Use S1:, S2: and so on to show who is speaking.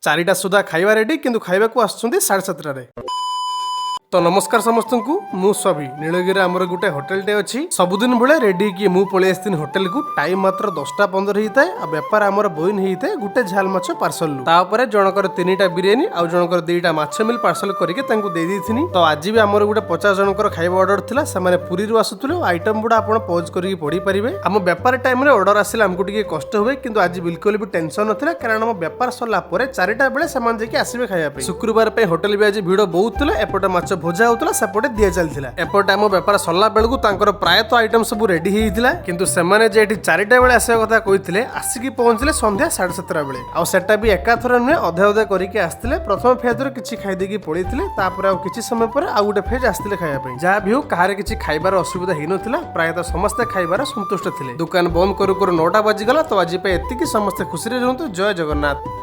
S1: 4टा सुधा खाइबा रेडी किंतु खाइबा को आछुंदी 7:30 तो नमस्कार समस्त को मु सभी नीलगिरी आमर गोटे होटेल अच्छी सबुदिन बेले रेडी कि मु पलि आसती होटेल को टाइम मात्र 10:15 होता है बेपार आमर बोइन होता है गोटे झाल माछ पार्सल तापर जनकर 3टा बिरियानी आउ जनकर 2टा माछ मिल पार्सल करके तो आज भी आमर गोटे 50 जनकर खाइबा ऑर्डर थिला से पुरी आसुले आइटम गुड़ा आप पॉज करके पढ़ी पारे आम बेपार टाइम रे ऑर्डर आसिले आमको टिके कष्ट हुए किंतु आज बिल्कुल भी टेंशन नथिला कारण आम बेपार सरला परे 4टा बेले सामान जेकी आसीबे खाइबा पे शुक्रवार पे होटेल भी आज भिड़ बहुत थिला एपटे माछ भोजा होतला सेपटे दिया चलथिला एपटे आम बेपार सरला बेलकु तांकर प्रायतः आइटम सब रेडी हेइथिला किंतु सेमाने जे एठी 4टा बेले आसीबा कथा कहिथिले आसिकी पहुंचले संध्या 7:30 बेले आ सेटा भी एकाथर नुहे अधा अधा करके आस्थिले प्रथम फेज रे किछि खाइ देकी पळिथिले तापर आ किछि समय पर आ गुटे फेज आस्थिले खाइबा पे जा भी हो कहार किछि खाइबार असुविधा हेइ नथिला प्रायतः समस्त खाइबार संतुष्ट थिले दुकान बंद करू करू 9टा बाजी गला तो आज पे एतिकी समस्त खुशी रे रहंतु जय जगन्नाथ।